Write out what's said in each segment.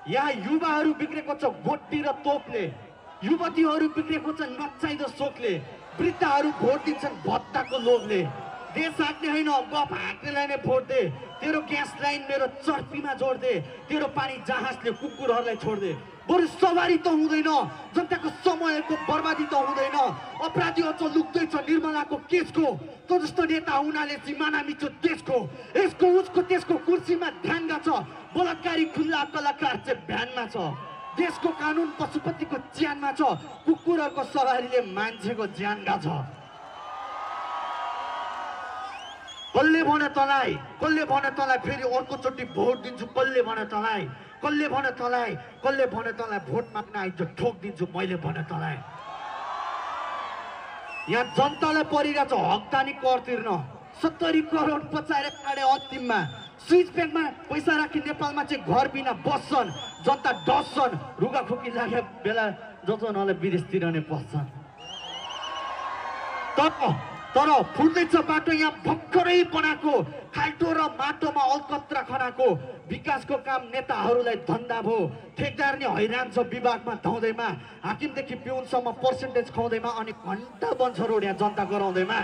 यहाँ युवाहरू बिग्रेको छ गोटी र तोपले, युवतीहरू बिग्रेको छ नचाहिँदो सोखले, वृद्धहरू भोट दिन्छन् भत्ताको लोभले। देश हाँक्ने होइन गफ हाँक्नेलाई नै भोट दे, तेरो ग्यास लाइन मेरो चर्पीमा जोड दे, तेरो पानी जहाजले कुकुरहरूलाई छोड दे। बरु सवारी त हुँदैन, जनताको समयको बर्बादी त हुँदैन। अपराधी अझ लुक्दैछ निर्मलाको केसको, तँ जस्तो नेता हुनाले सिमाना मिच्यो देशको। यसको उसको त्यसको कुर्सीमा ध्यान गर्छ, बलात्कारी खुल्ला कलाकार चाहिँ भ्यानमा छ। देशको कानुन पशुपतिको ज्यानमा छ, कुकुरहरूको सवारीले मान्छेको ज्यान गाछ। कसले भने तँलाई, कसले भने तँलाई फेरि अर्कोचोटि भोट दिन्छु, कसले भने तँलाई, कसले भने तँलाई, कसले भने तँलाई भोट माग्न आइज ठोक दिन्छु मैले भने तँलाई। यहाँ जनतालाई परिरहेछ हकदानी कर तिर्न, 70 करोड पचाएर काटे अन्तिममा। स्विच ब्याङ्कमा पैसा राखी नेपालमा चाहिँ घर बिना बस्छन्, जनता डस्छन्, रुगाखोकी लागे बेला जसोनले विदेशतिर नै पस्छन्। तर फुट्दैछ बाटो यहाँ भर्खरै बनाएको, खाल्टो र माटोमा अलकत्रा खनाको। विकासको काम नेताहरूलाई धन्दा भयो, ठेकदार नि हैरान छ विभागमा धाउँदैमा, हाकिमदेखि पिउनसम्म पर्सेन्टेज खुवाउँदैमा, अनि घन्टा बन्छ रोड यहाँ जनता गराउँदैमा।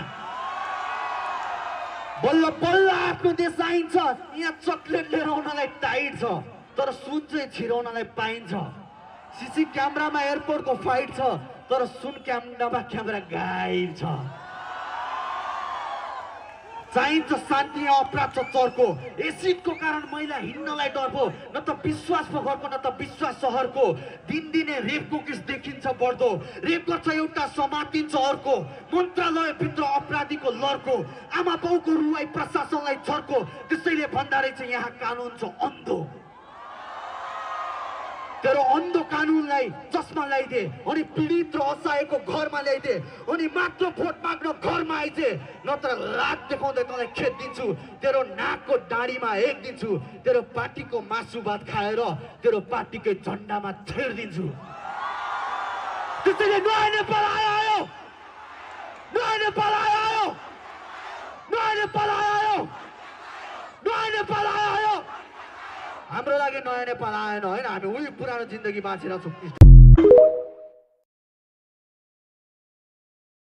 बल्ल बल्ल आफ्नो देश आइन्छ, यहाँ चक्लेट लिएर आउनलाई टाइट छ, तर सुन चाहिँ छिराउनलाई पाइन्छ। सिसी क्यामेरामा एयरपोर्टको फाइट छ, तर सुन क्यामेरामा क्यामेरा गायब छ। चाहिन्छ शान्ति अपराध छ चर्को, एसिडको कारण महिला हिँड्नलाई डर भयो, न त विश्वास पो घरको न त विश्वास सहरको। दिनदिनै रेपको केस देखिन्छ बढ्दो, रेप गर्छ एउटा समातिन्छ अर्को, मन्त्रालयभित्र अपराधीको लड्को, आमा बाउको रुवाई प्रशासनलाई झर्को। त्यसैले भन्दा रहेछ यहाँ कानुन छ अन्धो। तेरो अन्धो कानुनलाई चस्मा ल्याइदे, अनि पीडित र असहायको घरमा ल्याइदे, अनि मात्र भोट माग्न घरमा आइजे, नत्र लात देखाउँदै तँलाई खेद दिन्छु, तेरो नाकको डाँडीमा हेक दिन्छु, तेरो पार्टीको मासु भात खाएर तेरो पार्टीकै झन्डामा छेडिदिन्छु। त्यसैले नयाँ नेपाल आयो, नयाँ नेपाल आयो, नयाँ नेपाल आयो, नयाँ नेपाल आयो। हाम्रो लागि नयाँ नेपाल आएन होइन, हामी उही पुरानो जिन्दगी बाँचेर छौँ।